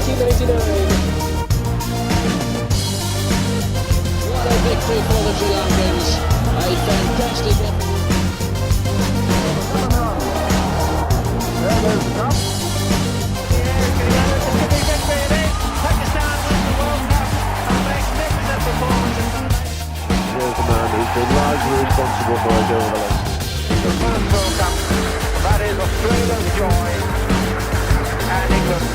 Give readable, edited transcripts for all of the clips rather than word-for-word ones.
1999. What a victory for the Sri Lankans. A fantastic effort. Here's the man who's been largely responsible for us over the last. The first World Cup, that is a thrill of joy, and England.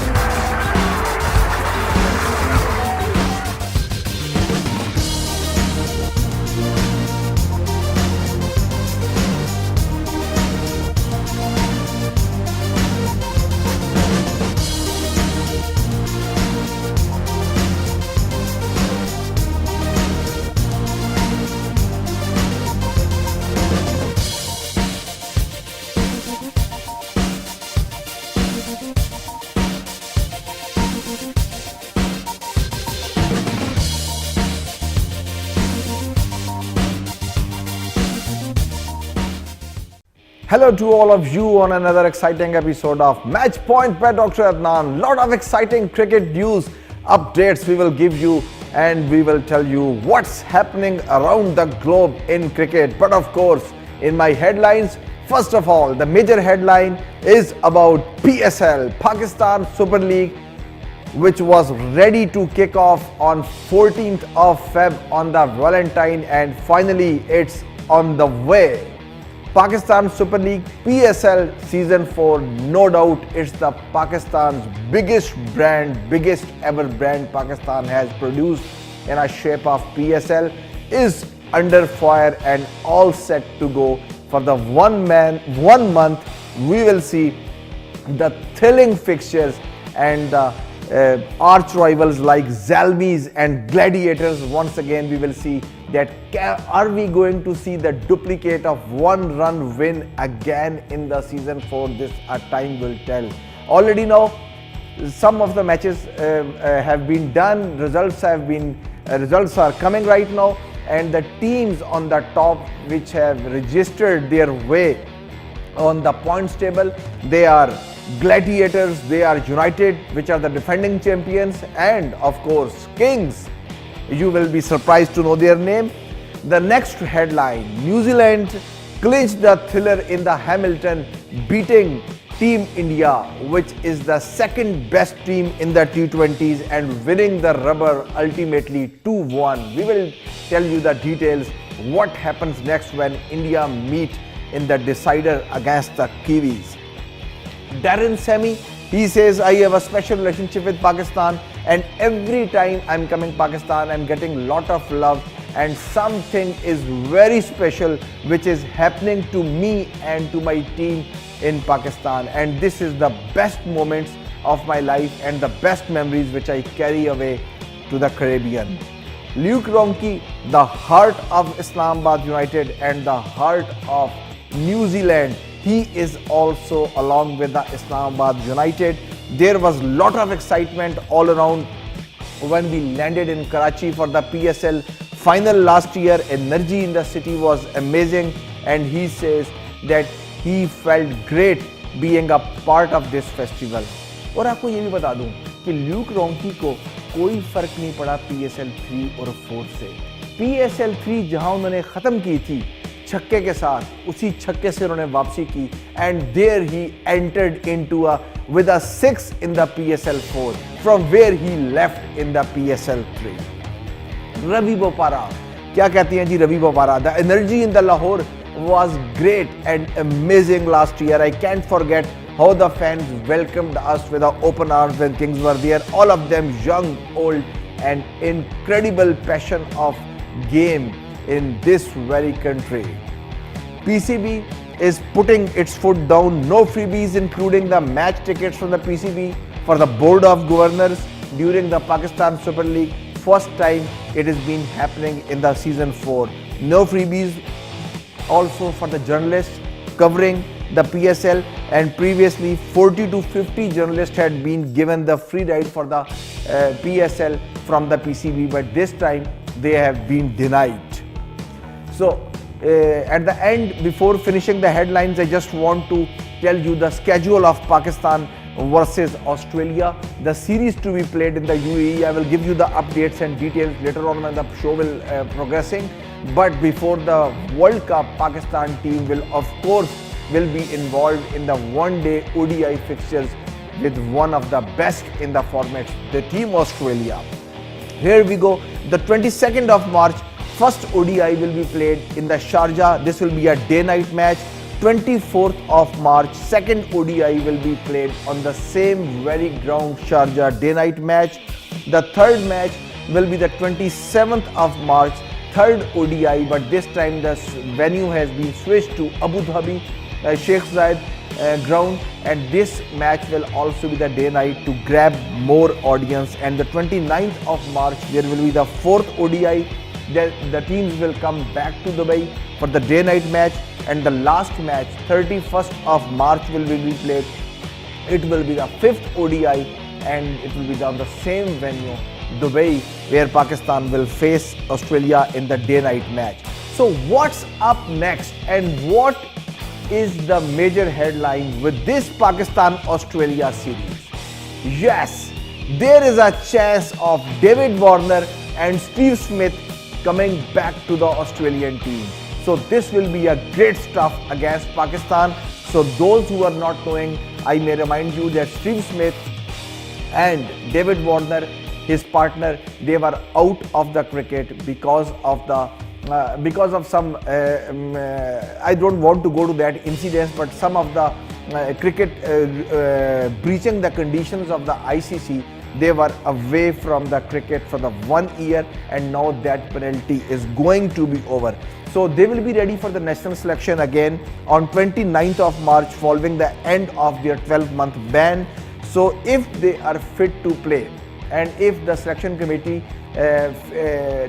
Hello to all of you on another exciting episode of Match Point by Dr. Adnan. Lot of exciting cricket news updates we will give you, and we will tell you what's happening around the globe in cricket. But of course, in my headlines, first of all, the major headline is about PSL, Pakistan Super League, which was ready to kick off on 14th of Feb on the Valentine, and finally it's on the way. Pakistan Super League PSL Season 4, no doubt it's the Pakistan's biggest ever brand Pakistan has produced in a shape of PSL, is under fire and all set to go. For the 1 month, we will see the thrilling fixtures and the arch rivals like Zalmis and Gladiators. Once again, we will see that are we going to see the duplicate of 1-run win again in the season 4? This time will tell. Already now, some of the matches have been done. Results are coming right now, and the teams on the top which have registered their way on the points table, they are Gladiators, they are United, which are the defending champions, and of course Kings. You will be surprised to know their name. The next headline, New Zealand clinched the thriller in the Hamilton, beating Team India, which is the second best team in the T20s, and winning the rubber ultimately 2-1. We will tell you the details, what happens next when India meet in the decider against the Kiwis. Darren Sammy, he says, I have a special relationship with Pakistan, and every time I'm coming Pakistan, I'm getting lot of love, and something is very special which is happening to me and to my team in Pakistan, and this is the best moments of my life and the best memories which I carry away to the Caribbean. Luke Ronchi, the heart of Islamabad United and the heart of New Zealand, he is also along with the Islamabad United. There was a lot of excitement all around when we landed in Karachi for the PSL final last year. Energy in the city was amazing, and he says that he felt great being a part of this festival. और आपको ये भी बता दूं कि Luke रॉन्की को कोई फर्क नहीं पड़ा PSL 3 और 4 से. PSL 3 जहां उन्होंने ख़त्म की थी छक्के के साथ, उसी छक्के से उन्होंने वापसी की, and there he entered into with a 6 in the PSL 4 from where he left in the PSL 3. Ravi Bopara, क्या कहती हैं जी Ravi Bopara? The energy in the Lahore was great and amazing last year. I can't forget how the fans welcomed us with open arms when Kings were there. All of them young, old, and incredible passion of game in this very country. PCB is putting its foot down. No freebies, including the match tickets from the PCB for the Board of Governors during the Pakistan Super League. First time it has been happening in the season 4. No freebies also for the journalists covering the PSL, and previously 40 to 50 journalists had been given the free ride for the PSL from the PCB, but this time they have been denied. So at the end, before finishing the headlines, I just want to tell you the schedule of Pakistan versus Australia. The series to be played in the UAE. I will give you the updates and details later on when the show will progressing. But before the World Cup, Pakistan team will of course be involved in the one-day ODI fixtures with one of the best in the format, the team Australia. Here we go. The 22nd of March, first ODI will be played in the Sharjah. This will be a day-night match. 24th of March, second ODI will be played on the same very ground, Sharjah, day-night match. The third match will be the 27th of March, third ODI, but this time the venue has been switched to Abu Dhabi, Sheikh Zayed ground, and this match will also be the day-night to grab more audience. And the 29th of March, there will be the fourth ODI. The teams will come back to Dubai for the day-night match, and the last match, 31st of March, will be played. It will be the fifth ODI, and it will be on the same venue, Dubai, where Pakistan will face Australia in the day-night match. So what's up next, and what is the major headline with this Pakistan-Australia series? Yes, there is a chance of David Warner and Steve Smith coming back to the Australian team. So this will be a great stuff against Pakistan. So those who are not knowing, I may remind you that Steve Smith and David Warner, his partner, they were out of the cricket because of some I don't want to go to that incidents, but some of the cricket breaching the conditions of the ICC. They were away from the cricket for the 1 year, and now that penalty is going to be over. So they will be ready for the national selection again on 29th of March following the end of their 12-month ban. So if they are fit to play, and if the selection committee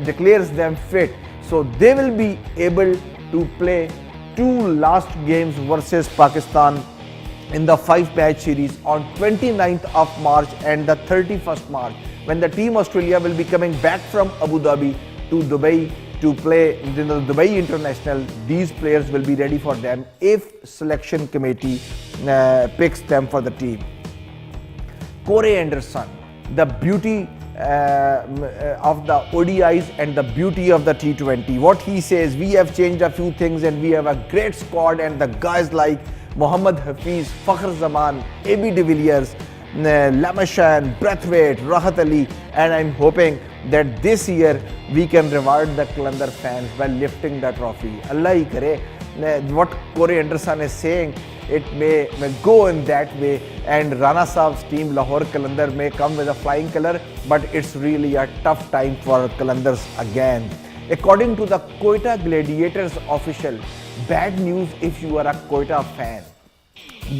declares them fit, so they will be able to play two last games versus Pakistan in the 5-match series on 29th of March and the 31st March, when the team Australia will be coming back from Abu Dhabi to Dubai to play in the Dubai International. These players will be ready for them if selection committee picks them for the team. Corey Anderson, the beauty of the ODIs and the beauty of the T20. What he says, we have changed a few things and we have a great squad, and the guys like Mohammad Hafiz, Fakhr Zaman, AB de Villiers, Lamashan, Brathwaite, Rahat Ali, and I'm hoping that this year we can reward the Qalandar fans by lifting the trophy. Allah hi kare. What Corey Anderson is saying, it may go in that way, and Rana Saab's team Lahore Qalandar may come with a flying colour, but it's really a tough time for Qalandars again. According to the Quetta Gladiators official, bad news if you are a Quetta fan.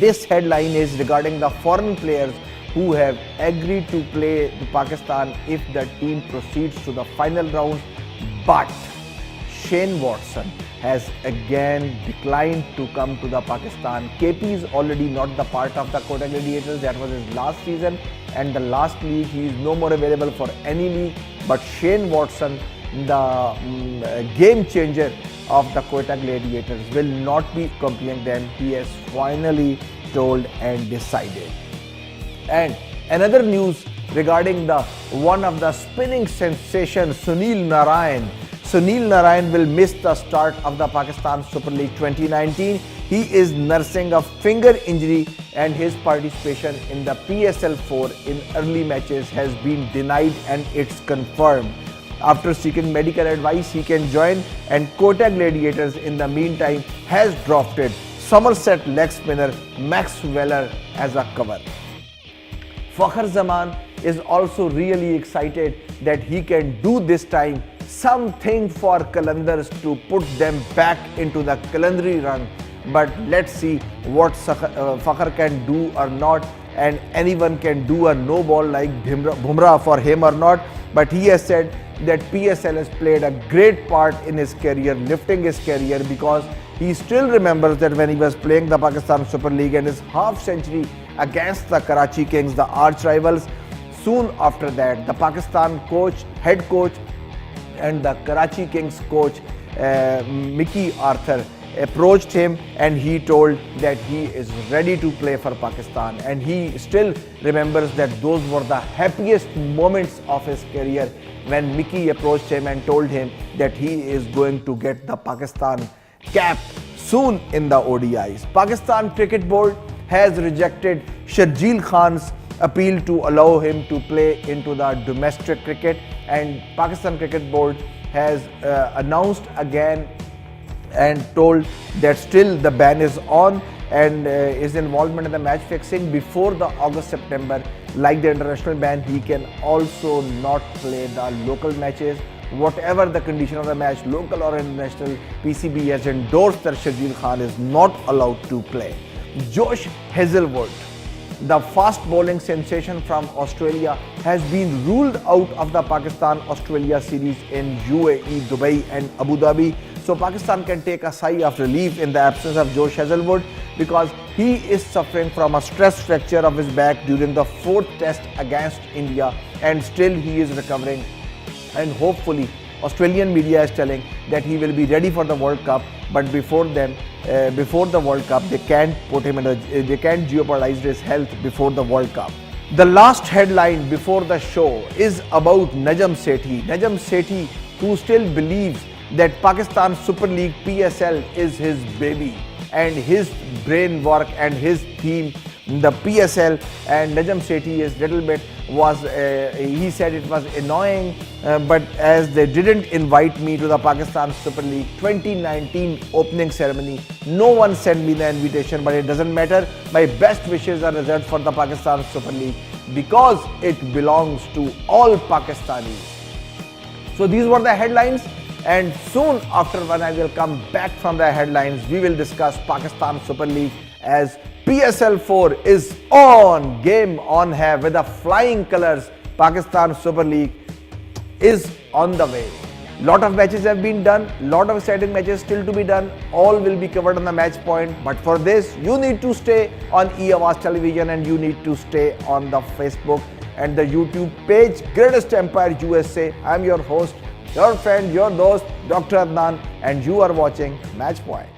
This headline is regarding the foreign players who have agreed to play to Pakistan if the team proceeds to the final round, but Shane Watson has again declined to come to the Pakistan. KP is already not the part of the Quetta Gladiators. That was his last season and the last league. He is no more available for any league. But Shane Watson, the game changer of the Quetta Gladiators, will not be accompanying them. He has finally told and decided. And another news regarding the one of the spinning sensations, Sunil Narine. Sunil Narine will miss the start of the Pakistan Super League 2019. He is nursing a finger injury, and his participation in the PSL 4 in early matches has been denied, and it's confirmed. After seeking medical advice, he can join, and Quetta Gladiators in the meantime has drafted Somerset leg spinner Max Weller as a cover. Fakhr Zaman is also really excited that he can do this time something for Qalandars to put them back into the Qalandari run. But let's see what Fakhr can do or not, and anyone can do a no ball like Bumrah for him or not. But he has said that PSL has played a great part in his career, lifting his career, because he still remembers that when he was playing the Pakistan Super League and his half century against the Karachi Kings, the arch rivals. Soon after that, the Pakistan coach, head coach, and the Karachi Kings coach Mickey Arthur, approached him and he told that he is ready to play for Pakistan, and he still remembers that those were the happiest moments of his career when Mickey approached him and told him that he is going to get the Pakistan cap soon in the ODIs. Pakistan Cricket Board has rejected Sharjeel Khan's appeal to allow him to play into the domestic cricket, and Pakistan Cricket Board has announced again and told that still the ban is on, and his involvement in the match fixing before the August-September, like the international ban, he can also not play the local matches. Whatever the condition of the match, local or international, PCB has endorsed that Sharjeel Khan is not allowed to play. Josh Hazlewood, the fast bowling sensation from Australia, has been ruled out of the Pakistan-Australia series in UAE, Dubai and Abu Dhabi. So Pakistan can take a sigh of relief in the absence of Josh Hazlewood, because he is suffering from a stress fracture of his back during the 4th test against India, and still he is recovering, and hopefully Australian media is telling that he will be ready for the World Cup, but before the World Cup they can't put him in they can't jeopardize his health before the World Cup. The last headline before the show is about Najam Sethi. Najam Sethi, who still believes that Pakistan Super League PSL is his baby, and his brain work and his theme, the PSL, and Najam Sethi is little bit he said it was annoying, but as they didn't invite me to the Pakistan Super League 2019 opening ceremony, no one sent me the invitation, but it doesn't matter. My best wishes are reserved for the Pakistan Super League because it belongs to all Pakistanis. So these were the headlines, and soon after, when I will come back from the headlines, we will discuss Pakistan Super League as PSL 4 is on, game on hai with the flying colors. Pakistan Super League is on the way. Lot of matches have been done, lot of exciting matches still to be done. All will be covered on the Match Point, but for this you need to stay on eAwaaz Television, and you need to stay on the Facebook and the YouTube page Greatest Empire USA. I am your host, your friend, your dost, Dr. Adnan, and you are watching Match Point.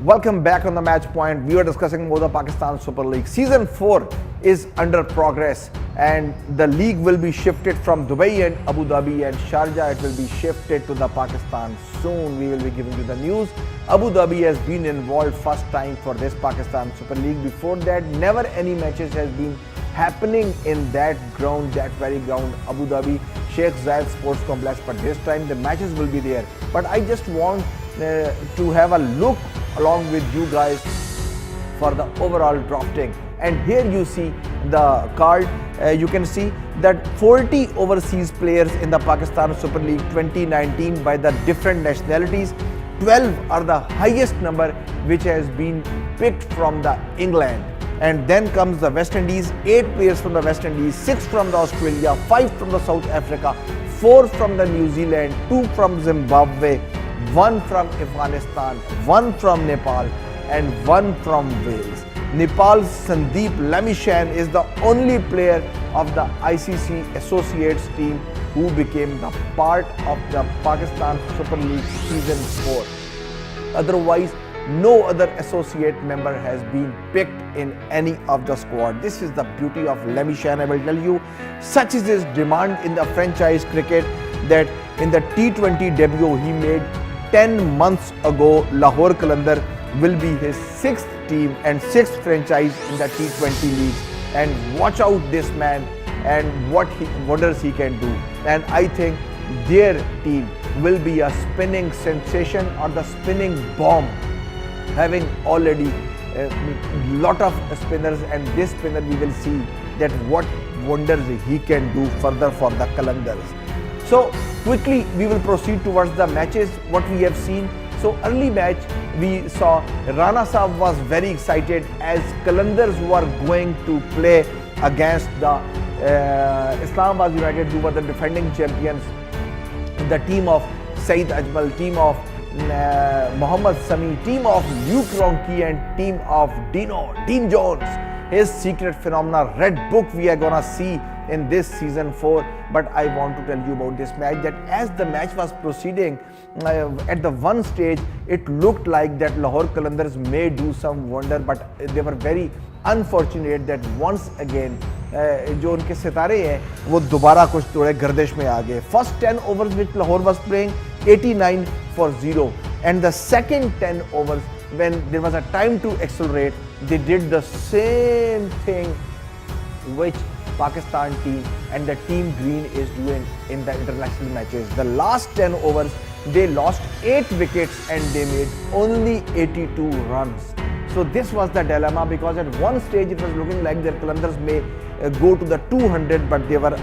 Welcome back on the Match Point. We are discussing about the Pakistan Super League. Season 4 is under progress, and the league will be shifted from Dubai and Abu Dhabi and Sharjah. It will be shifted to the Pakistan soon. We will be giving you the news. Abu Dhabi has been involved first time for this Pakistan Super League. Before that, never any matches has been happening in that ground, that very ground, Abu Dhabi Sheikh Zayed Sports Complex. But this time the matches will be there. But I just want to have a look along with you guys for the overall drafting, and here you see the card. You can see that 40 overseas players in the Pakistan Super League 2019 by the different nationalities. 12 are the highest number which has been picked from the England, and then comes the West Indies. 8 players from the West Indies, 6 from the Australia, 5 from the South Africa, 4 from the New Zealand, 2 from Zimbabwe, 1 from Afghanistan, 1 from Nepal, and 1 from Wales. Nepal's Sandeep Lamishan is the only player of the ICC Associates team who became the part of the Pakistan Super League Season 4. Otherwise, no other associate member has been picked in any of the squad. This is the beauty of Lamishan, I will tell you. Such is his demand in the franchise cricket that in the T20 debut he made 10 months ago, Lahore Qalandar will be his 6th team and 6th franchise in the T20 league. And watch out this man and what wonders he can do. And I think their team will be a spinning sensation or the spinning bomb, having already a lot of spinners, and this spinner we will see that what wonders he can do further for the Qalandars. So quickly we will proceed towards the matches, what we have seen. So early match we saw Rana Saab was very excited as Qalandars were going to play against the Islamabad United, who were the defending champions. The team of Saeed Ajmal, team of Mohammad Sami, team of Luke Ronchi, and team of Dean Jones. His secret phenomena, Red Book, we are gonna see in this season 4. But I want to tell you about this match, that as the match was proceeding, at the one stage it looked like that Lahore Qalandars may do some wonder, but they were very unfortunate that once again जो उनके सितारे हैं वो दोबारा कुछ थोड़े गर्दिश में आ गए. First 10 overs which Lahore was playing 89 for 0, and the second 10 overs when there was a time to accelerate, they did the same thing which Pakistan team and the team green is doing in the international matches. The last 10 overs they lost 8 wickets and they made only 82 runs. So this was the dilemma, because at one stage it was looking like their Qalandars may go to the 200, but they were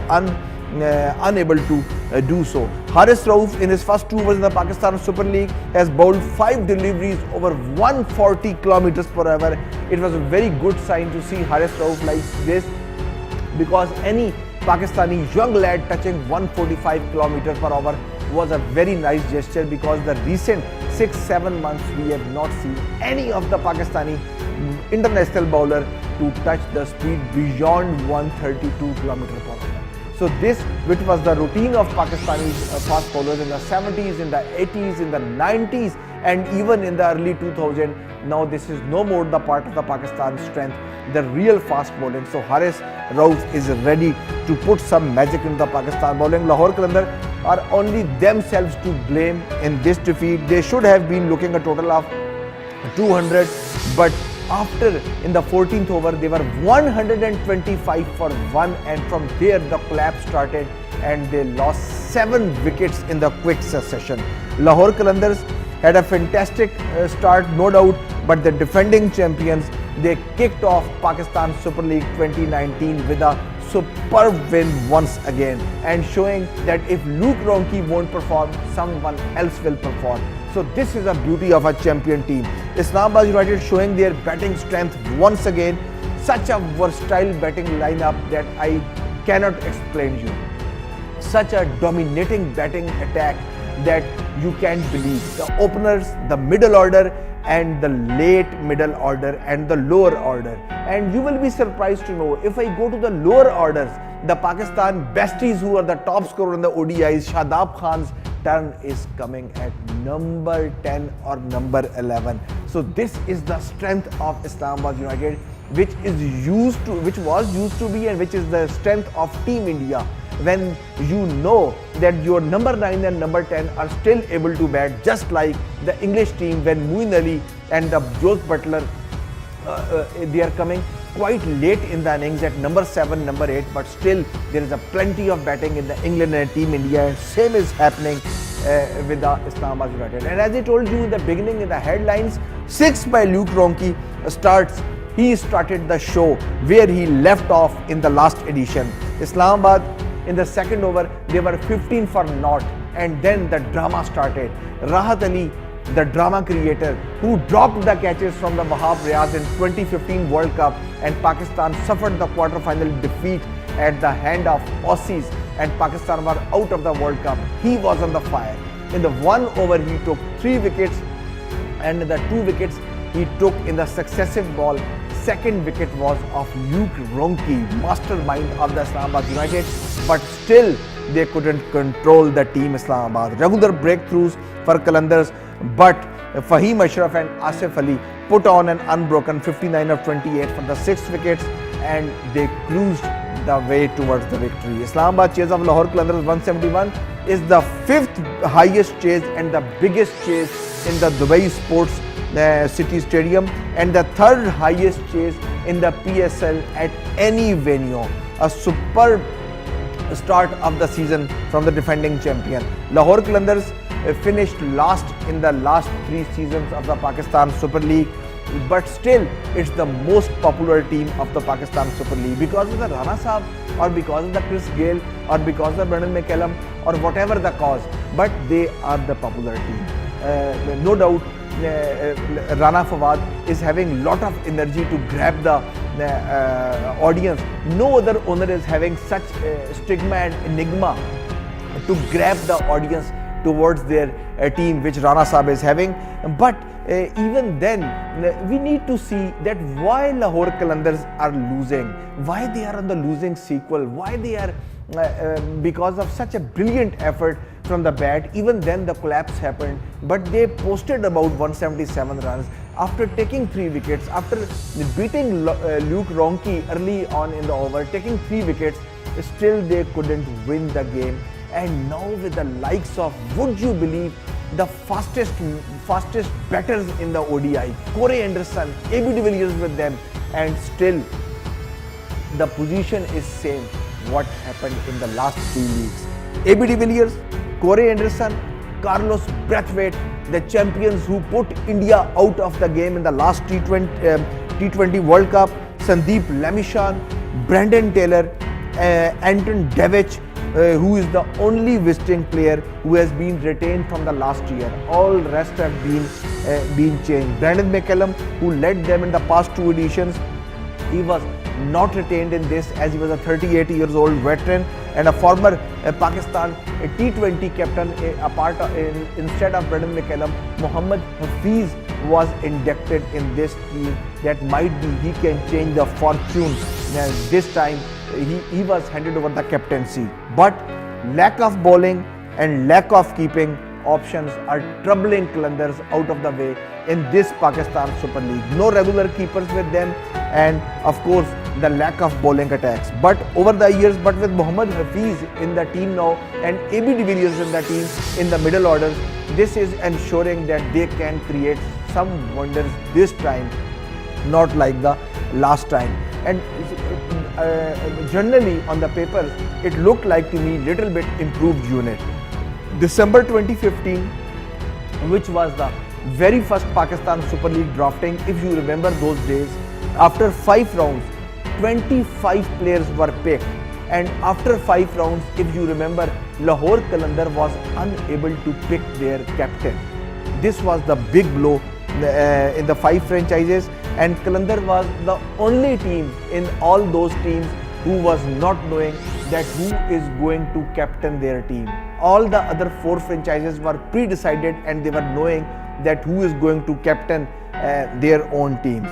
unable to do so. Haris Rauf in his first 2 overs in the Pakistan Super League has bowled 5 deliveries over 140 kilometers per hour. It was a very good sign to see Haris Rauf like this, because any Pakistani young lad touching 145 kilometers per hour was a very nice gesture, because the recent 6-7 months we have not seen any of the Pakistani international bowler to touch the speed beyond 132 kilometers per hour. So this, which was the routine of Pakistani fast bowlers in the 70s, in the 80s, in the 90s, and even in the early 2000s, now this is no more the part of the Pakistan strength, the real fast bowling. So Haris Rauf is ready to put some magic into the Pakistan bowling. Lahore Qalandar are only themselves to blame in this defeat. They should have been looking a total of 200, but after in the 14th over they were 125 for 1, and from there the collapse started and they lost 7 wickets in the quick succession. Lahore Qalandars had a fantastic start, no doubt, but the defending champions, they kicked off Pakistan Super League 2019 with a superb win once again, and showing that if Luke Ronchi won't perform, someone else will perform. So this is a beauty of a champion team. Islamabad United showing their batting strength once again. Such a versatile batting lineup that I cannot explain you. Such a dominating batting attack that you can't believe. The openers, the middle order, and the late middle order and the lower order. And you will be surprised to know, if I go to the lower orders, the Pakistan besties who are the top scorer in the ODIs, Shadab Khan's turn is coming at number 10 or number 11. So this is the strength of Islamabad United, which was used to be, and which is the strength of Team India. When you know that your number 9 and number 10 are still able to bat, just like the English team when Moeen Ali and Jose Butler they are coming quite late in the innings at number 7, number 8, but still there is a plenty of batting in the England and Team India, and same is happening with the Islamabad United. And as I told you in the beginning in the headlines, 6 by Luke Ronchi he started the show where he left off in the last edition. Islamabad in the second over they were 15 for naught, and then the drama started. Rahat Ali, the drama creator, who dropped the catches from the Wahab Riaz in 2015 World Cup, and Pakistan suffered the quarter-final defeat at the hand of Aussies, and Pakistan were out of the World Cup. He was on the fire. In the 1 over he took 3 wickets, and the 2 wickets he took in the successive ball. Second wicket was of Luke Ronchi, mastermind of the Islamabad United, but still they couldn't control the team Islamabad. Regular breakthroughs for Qalandars, but Fahim Ashraf and Asif Ali put on an unbroken 59 of 28 for the 6 wickets, and they cruised the way towards the victory. Islamabad chase of Lahore Qalandars 171 is the 5th highest chase and the biggest chase in the Dubai Sports City Stadium, and the 3rd highest chase in the PSL at any venue. A superb start of the season from the defending champion. Lahore Qalandars finished last in the last 3 seasons of the Pakistan Super League, but still it's the most popular team of the Pakistan Super League because of the Rana Sahab, or because of the Chris Gayle, or because of Brendan McCallum, or whatever the cause, but they are the popular team. No doubt Rana Fawad is having lot of energy to grab the audience. No other owner is having such stigma and enigma to grab the audience towards their team, which Rana Sahab is having. But even then we need to see that why Lahore Qalandars are losing, why they are on the losing sequel, why they are because of such a brilliant effort from the bat. Even then the collapse happened, but they posted about 177 runs after taking 3 wickets, after beating Luke Ronchi early on in the over, taking 3 wickets. Still they couldn't win the game. And now with the likes of, would you believe, the fastest batters in the ODI, Corey Anderson, AB de Villiers with them, and still the position is same what happened in the last 3 weeks. AB de Villiers, Corey Anderson, Carlos Brathwaite, the champions who put India out of the game in the last T20 World Cup, Sandeep Lamishan, Brandon Taylor, Anton Devich, who is the only visiting player who has been retained from the last year. All rest have been changed. Brandon McCallum, who led them in the past 2 editions, he was not retained in this as he was a 38 years old veteran and a former Pakistan T20 captain. Instead of Brandon McCallum, Mohammad Hafiz was inducted in this team. That might be he can change the fortune. This time he was handed over the captaincy. But lack of bowling and lack of keeping options are troubling Qalandars out of the way in this Pakistan Super League. No regular keepers with them, and of course the lack of bowling attacks. But over the years, but with Mohammad Hafiz in the team now and AB de Villiers in the team in the middle orders, this is ensuring that they can create some wonders this time, not like the last time. And generally on the papers, it looked like to me little bit improved unit. December 2015, which was the very first Pakistan Super League drafting, if you remember those days, after 5 rounds, 25 players were picked, and after 5 rounds, if you remember, Lahore Qalandar was unable to pick their captain. This was the big blow in the 5 franchises, and Qalandar was the only team in all those teams who was not knowing that who is going to captain their team. All the other 4 franchises were pre-decided and they were knowing that who is going to captain their own teams.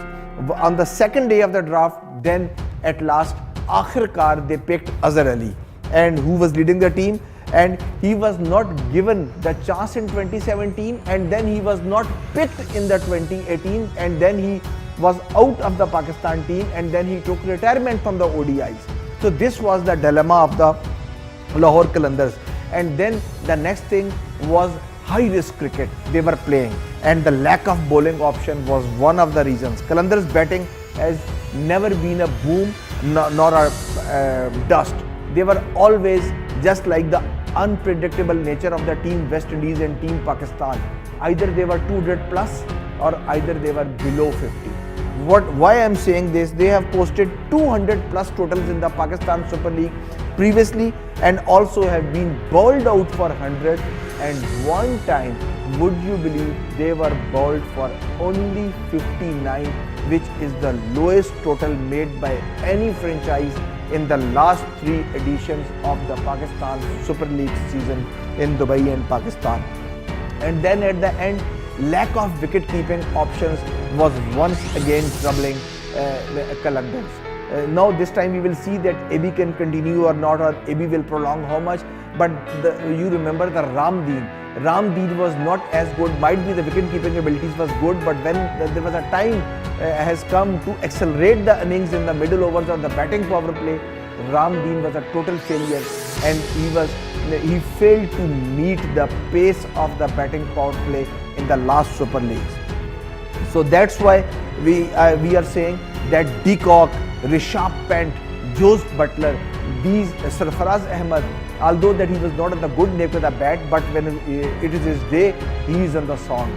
On the second day of the draft, then at last, Akhirkar, they picked Azhar Ali, and who was leading the team, and he was not given the chance in 2017, and then he was not picked in the 2018, and then he was out of the Pakistan team, and then he took retirement from the ODIs. So this was the dilemma of the Lahore Qalandars. And then the next thing was high risk cricket they were playing, and the lack of bowling option was one of the reasons. Qalandars batting has never been a boom nor a dust. They were always just like the unpredictable nature of the team West Indies and team Pakistan. Either they were 200 plus or either they were below 50. Why I am saying this, they have posted 200 plus totals in the Pakistan Super League previously, and also have been bowled out for 100, and one time, would you believe, they were bowled for only 59, which is the lowest total made by any franchise in the last 3 editions of the Pakistan Super League season in Dubai and Pakistan. And then at the end, lack of wicket keeping options was once again troubling Qalandars. Now this time we will see that AB can continue or not, or AB will prolong how much. But you remember the Ramdeen was not as good. Might be the wicket keeping abilities was good, but when there was a time has come to accelerate the innings in the middle overs or the batting power play, Ramdeen was a total failure, and he failed to meet the pace of the batting power play in the last Super Leagues. So that's why we are saying that De Kock, Rishabh Pant, Jose Butler, these Sarfaraz Ahmed, although that he was not on the good nape of the bat, but when it is his day, he is on the song.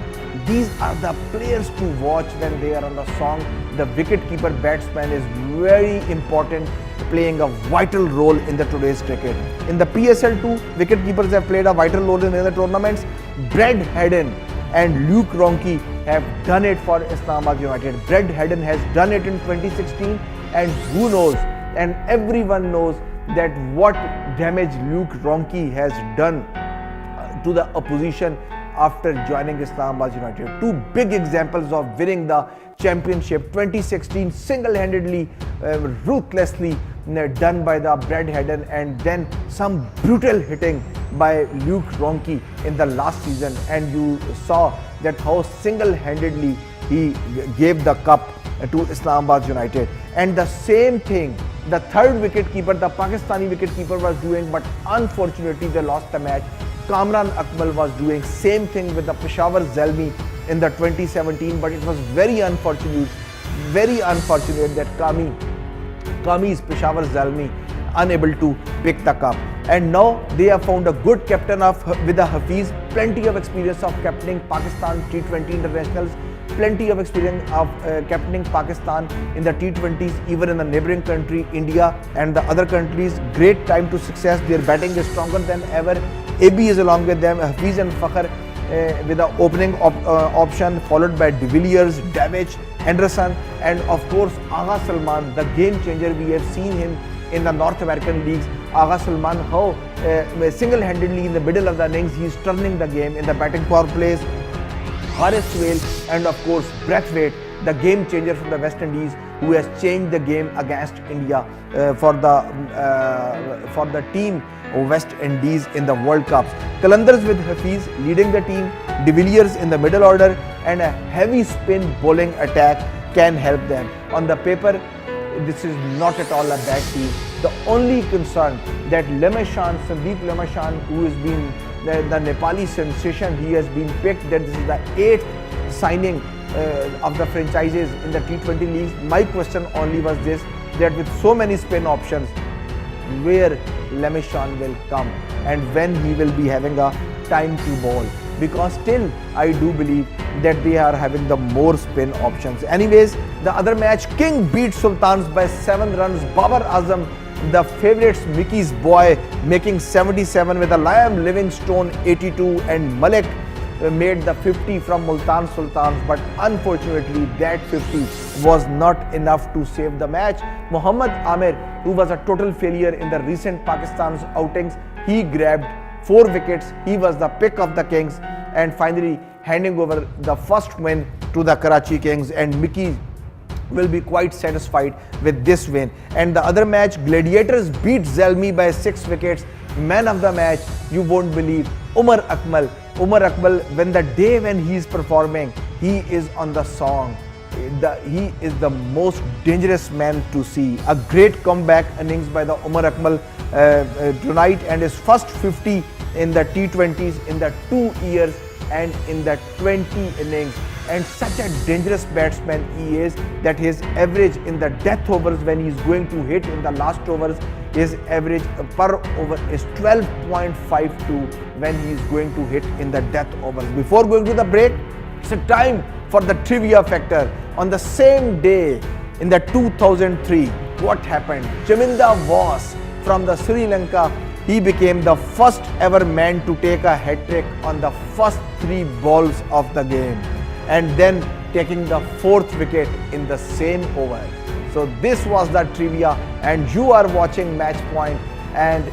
These are the players to watch when they are on the song. The wicket-keeper batsman is very important, playing a vital role in the today's cricket. In the PSL too, wicket-keepers have played a vital role in other tournaments. Brad Haddin and Luke Ronchi have done it for Islamabad United. Brad Haddin has done it in 2016, and who knows, and everyone knows that what damage Luke Ronchi has done to the opposition after joining Islamabad United. Two big examples of winning the championship. 2016 single-handedly, ruthlessly done by the Brad Haddon, and then some brutal hitting by Luke Ronchi in the last season, and you saw that how single-handedly he gave the cup to Islamabad United. And the same thing the third wicketkeeper, the Pakistani wicketkeeper, was doing, but unfortunately they lost the match. Kamran Akmal was doing same thing with the Peshawar Zalmi in the 2017, but it was very unfortunate that Kami's Peshawar Zalmi unable to pick the cup. And now they have found a good captain with the Hafiz, plenty of experience of captaining Pakistan T20 internationals, plenty of experience of captaining Pakistan in the T20s, even in the neighboring country India and the other countries. Great time to success. Their batting is stronger than ever. AB is along with them, Hafiz and Fakhr with the opening option, followed by De Villiers, Davidge, Henderson, and of course Agha Salman, the game changer. We have seen him in the North American leagues. Agha Salman, how single-handedly in the middle of the innings he is turning the game in the batting power plays. Haris Sohail and of course Brathwaite, the game changer from the West Indies, who has changed the game against India for the team of West Indies in the World Cups. Qalandars with Hafiz leading the team, De Villiers in the middle order, and a heavy spin bowling attack can help them. On the paper, this is not at all a bad team. The only concern that Sandeep Lemeshan, who has been the Nepali sensation, he has been picked, that this is the 8th signing of the franchises in the T20 leagues. My question only was this, that with so many spin options, where Lemeshan will come and when he will be having a time to bowl, because still I do believe that they are having the more spin options. Anyways, the other match, King beat Sultans by 7 runs. Babar Azam, the favourites, Mickey's boy, making 77 with a Liam Livingstone 82, and Malik made the 50 from Multan Sultans, but unfortunately that 50 was not enough to save the match. Muhammad Amir, who was a total failure in the recent Pakistan's outings, he grabbed 4 wickets. He was the pick of the Kings, and finally handing over the first win to the Karachi Kings, and Mickey will be quite satisfied with this win. And the other match, Gladiators beat Zalmi by 6 wickets. Man of the match, you won't believe, Umar Akmal, when the day when he is performing, he is on the song. He is the most dangerous man to see. A great comeback innings by the Umar Akmal tonight, and his first 50 in the T20s in the 2 years and in the 20 innings. And such a dangerous batsman he is, that his average in the death overs, when he is going to hit in the last overs, his average per over is 12.52 when he is going to hit in the death overs. Before going to the break, it's a time for the trivia factor. On the same day in the 2003, what happened? Chaminda Was from the Sri Lanka, he became the first ever man to take a hat-trick on the first 3 balls of the game, and then taking the 4th wicket in the same over. So this was the trivia, and you are watching Match Point, and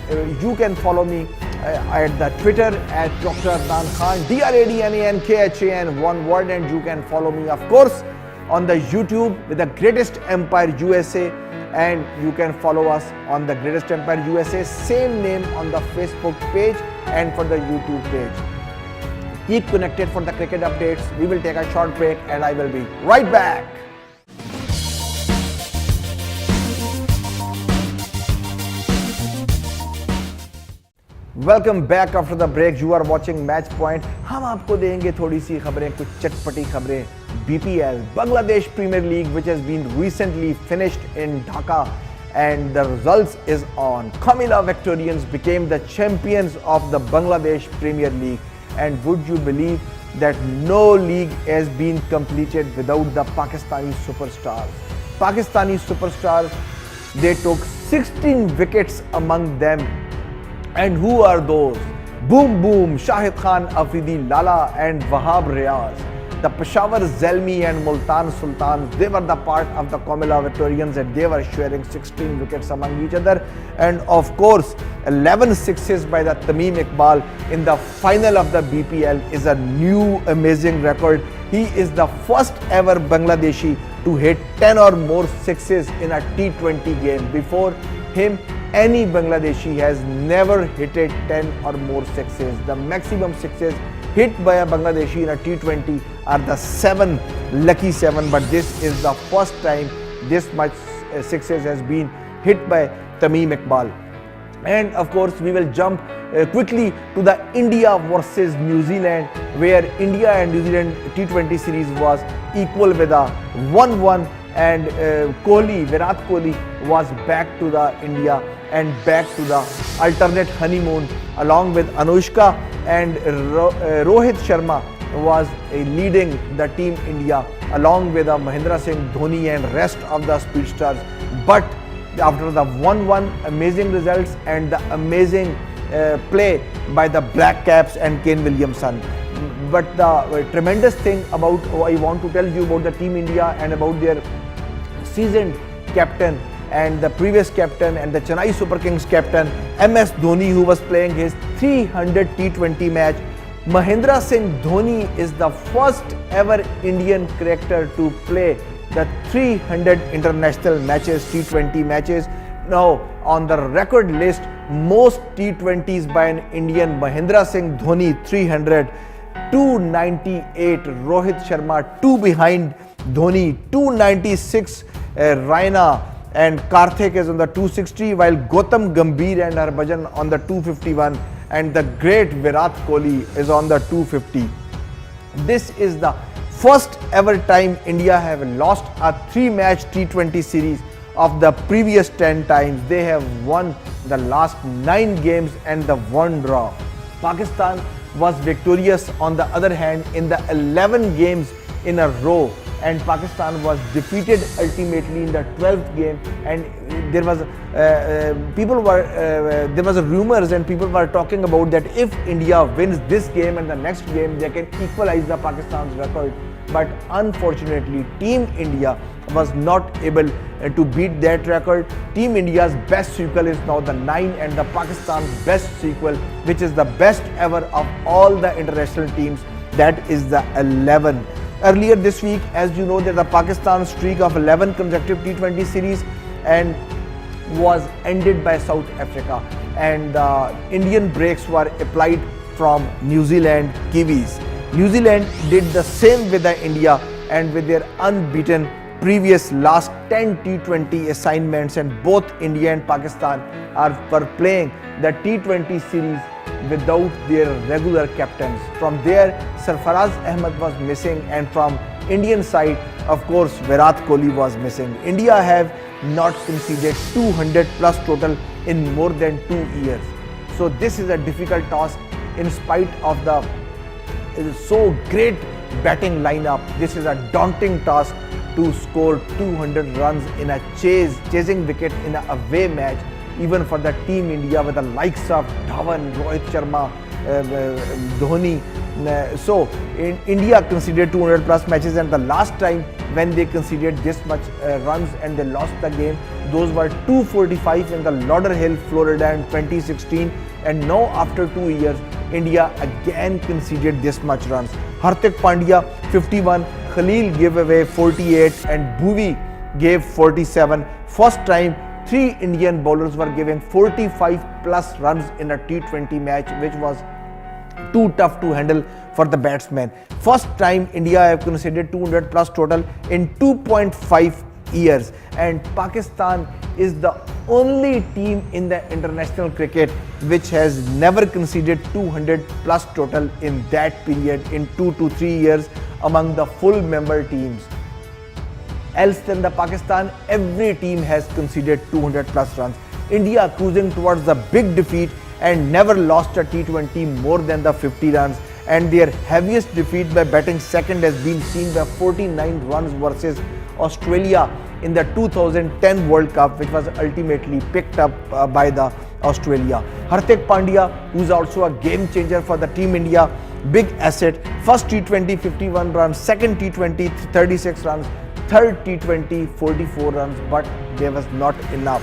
you can follow me at the Twitter at Dr. Adnan Khan, DRADNANKHAN, one word, and you can follow me of course on the YouTube with the Greatest Empire USA, and you can follow us on the Greatest Empire USA, same name on the Facebook page and for the YouTube page. Keep connected for the cricket updates. We will take a short break and I will be right back. Welcome back after the break. You are watching Match Point. हम आपको देंगे थोड़ी सी खबरें, कुछ चटपटी खबरें. BPL, Bangladesh Premier League, which has been recently finished in Dhaka, and the results is on. Kamila Victorians became the champions of the Bangladesh Premier League. And would you believe that no league has been completed without the Pakistani superstars? Pakistani superstars, they took 16 wickets among them. And who are those? Boom Boom, Shahid Khan Afridi, Lala and Wahab Riaz. The Peshawar Zalmi and Multan Sultans, they were the part of the Comilla Victorians, and they were sharing 16 wickets among each other. And of course, 11 sixes by the Tamim Iqbal in the final of the BPL is a new amazing record. He is the first ever Bangladeshi to hit 10 or more sixes in a T20 game. Before him, any Bangladeshi has never hit 10 or more sixes. The maximum sixes hit by a Bangladeshi in a T20 are the 7, lucky 7, but this is the first time this much sixes has been hit by Tamim Iqbal. And of course, we will jump quickly to the India versus New Zealand, where India and New Zealand T20 series was equal with a 1-1, and Virat Kohli was back to the India and back to the alternate honeymoon along with Anushka, and Rohit Sharma was leading the team India along with Mahendra Singh Dhoni and rest of the speedsters. But after the 1-1 amazing results and the amazing play by the Black Caps and Kane Williamson, but the tremendous thing about I want to tell you about the team India and about their seasoned captain and the previous captain and the Chennai Super Kings captain MS Dhoni, who was playing his 300 T20 match. Mahendra Singh Dhoni is the first ever Indian cricketer to play the 300 international matches, T20 matches. Now on the record list, most T20s by an Indian, Mahendra Singh Dhoni 300, 298 Rohit Sharma, 2 behind Dhoni, 296 Raina and Karthik is on the 260, while Gautam Gambhir and Harbhajan on the 251, and the great Virat Kohli is on the 250. This is the first ever time India have lost a 3-match T20 series. Of the previous 10 times, they have won the last 9 games and the 1 draw. Pakistan was victorious on the other hand in the 11 games in a row, and Pakistan was defeated ultimately in the 12th game. And there was rumors and people were talking about that if India wins this game and the next game, they can equalize the Pakistan's record. But unfortunately, Team India was not able to beat that record. Team India's best sequel is now the 9, and the Pakistan's best sequel, which is the best ever of all the international teams, that is the 11. Earlier this week, as you know, that the Pakistan streak of 11 consecutive T20 series and was ended by South Africa, and Indian breaks were applied from New Zealand Kiwis. New Zealand did the same with the India, and with their unbeaten previous last 10 T20 assignments, and both India and Pakistan were playing the T20 series without their regular captains. From there, Sarfaraz Ahmed was missing, and from Indian side, of course, Virat Kohli was missing. India have not conceded 200 plus total in more than 2 years. So this is a difficult task in spite of the so great batting lineup. This is a daunting task to score 200 runs in a chasing wicket in an away match, even for the team India with the likes of Dhawan, Rohit Sharma, Dhoni. So India conceded 200 plus matches, and the last time when they conceded this much runs and they lost the game, those were 245 in the Lauderhill, Florida in 2016. And now after 2 years, India again conceded this much runs. Hardik Pandya 51, Khalil gave away 48 and Bhuvi gave 47. First time 3 Indian bowlers were giving 45 plus runs in a T20 match, which was too tough to handle for the batsmen. First time India have conceded 200 plus total in 2.5 years, and Pakistan is the only team in the international cricket which has never conceded 200 plus total in that period in 2 to 3 years among the full member teams. Else than the Pakistan, every team has conceded 200 plus runs. India cruising towards the big defeat and never lost a T20 more than the 50 runs, and their heaviest defeat by batting second has been seen by 49 runs versus Australia in the 2010 World Cup, which was ultimately picked up by the Australia. Hardik Pandya, who is also a game changer for the team India, big asset. First T20 51 runs, second T20 36 runs, third T20 44 runs, but there was not enough.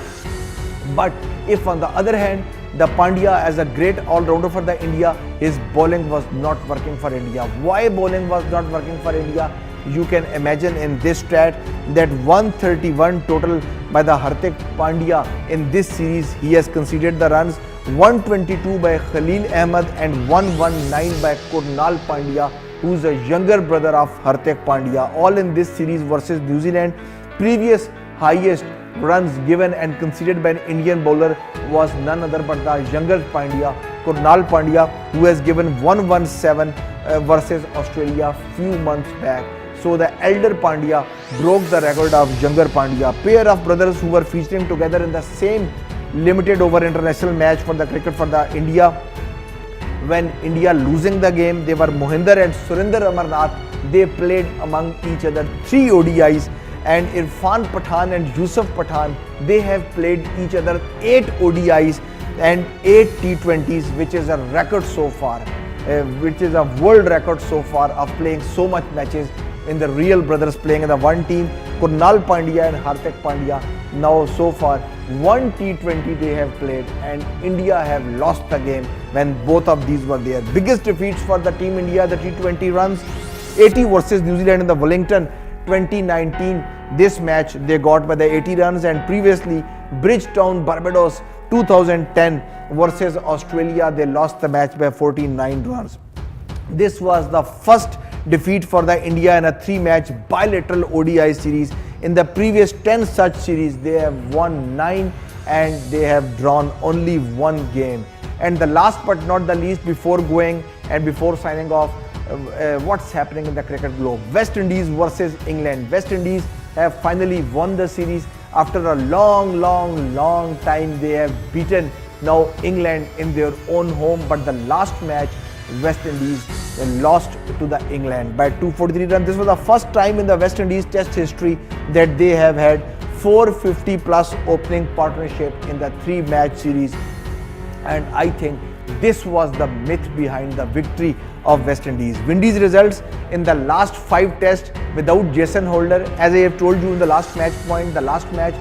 But if on the other hand, the Pandya as a great all-rounder for the India, his bowling was not working for India. Why bowling was not working for India? You can imagine in this stat that 131 total by the Hardik Pandya in this series. He has conceded the runs, 122 by Khalil Ahmed and 119 by Krunal Pandya, who is a younger brother of Hardik Pandya. All in this series versus New Zealand. Previous highest runs given and conceded by an Indian bowler was none other but the younger Pandya, Krunal Pandya, who has given 117 versus Australia few months back. So the elder Pandya broke the record of younger Pandya. Pair of brothers who were featuring together in the same limited over international match for the cricket for the India. When India losing the game, they were Mohinder and Surinder Amarnath. They played among each other 3 ODIs, and Irfan Pathan and Yusuf Pathan, they have played each other 8 ODIs and 8 T20s, which is a record so far, which is a world record so far of playing so much matches in the real brothers playing in the one team. Krunal Pandya and Hardik Pandya, now so far 1 T20 they have played, and India have lost the game when both of these were there. Biggest defeats for the team India, the T20 runs, 80 versus New Zealand in the Wellington 2019. This match they got by the 80 runs, and previously Bridgetown, Barbados 2010 versus Australia, they lost the match by 49 runs. This was the first defeat for the India in a 3-match bilateral ODI series. In the previous 10 such series, they have won 9 and they have drawn only 1 game. And the last but not the least, before going and before signing off, what's happening in the cricket globe? West Indies versus England. West Indies have finally won the series after a long time. They have beaten now England in their own home, but the last match West Indies lost to the England by 243 runs. This was the first time in the West Indies Test history that they have had 450 plus opening partnership in the 3-match series, and I think this was the myth behind the victory of West Indies. Windies results in the last 5 tests without Jason Holder. As I have told you in the last match point, the last match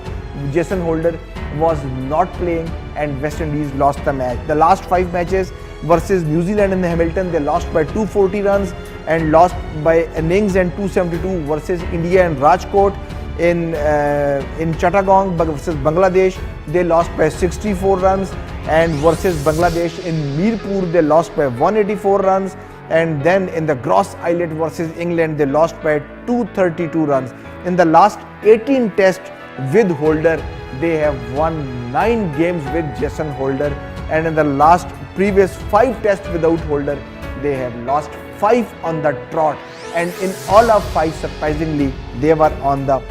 Jason Holder was not playing and West Indies lost the match. The last 5 matches versus New Zealand in the Hamilton, they lost by 240 runs and lost by innings and 272 versus India and Rajkot. In Chittagong versus Bangladesh, they lost by 64 runs, and versus Bangladesh in Mirpur, they lost by 184 runs, and then in the Gross Islet versus England, they lost by 232 runs. In the last 18 tests with Holder, they have won 9 games with Jason Holder, and in the last previous 5 tests without Holder, they have lost 5 on the trot, and in all of 5, surprisingly, they were on the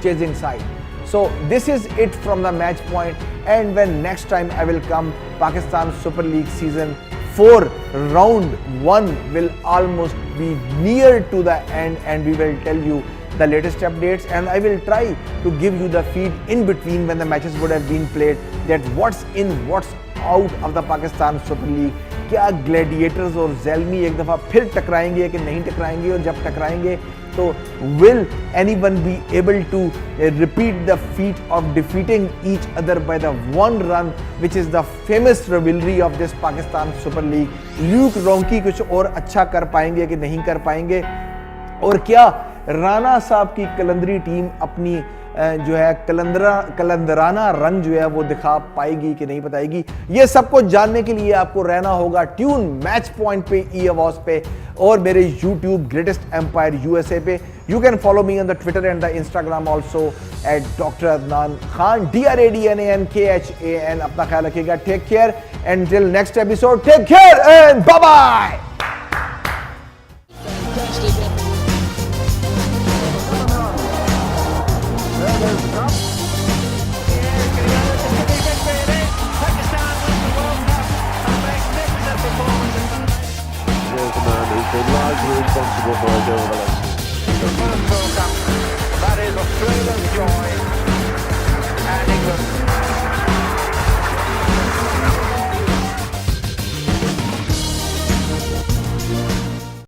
chasing side. So this is it from the match point, and when next time I will come, Pakistan Super League season 4 round 1 will almost be near to the end, and we will tell you the latest updates, and I will try to give you the feed in between when the matches would have been played, that what's in, what's out of the Pakistan Super League. क्या Gladiators और ज़ेल्मी एक दफ़ा फिर टकराएंगे कि नहीं टकराएंगे, और जब टकराएंगे तो will anyone be able to repeat the feat of defeating each other by the 1 run, which is the famous rivalry of this Pakistan Super League. Luke Ronchi कुछ और अच्छा कर पाएंगे कि नहीं कर पाएंगे, और क्या राना साहब की कलंदरी टीम अपनी जो है कलंदराना रंग जो है वो दिखा पाएगी कि नहीं बताएगी। ये सब कुछ जानने के लिए आपको रहना होगा ट्यून मैच पॉइंट पे, ई आवाज पे, और मेरे YouTube ग्रेटेस्ट एम्पायर USA पे। You can follow me on the Twitter and the Instagram also at doctor Adnan Khan, DRADNANKHAN। अपना ख्याल रखिएगा, take care, and till next episode, take care and bye bye. Been largely responsible for our goal. The first World Cup, that is Australia's joy.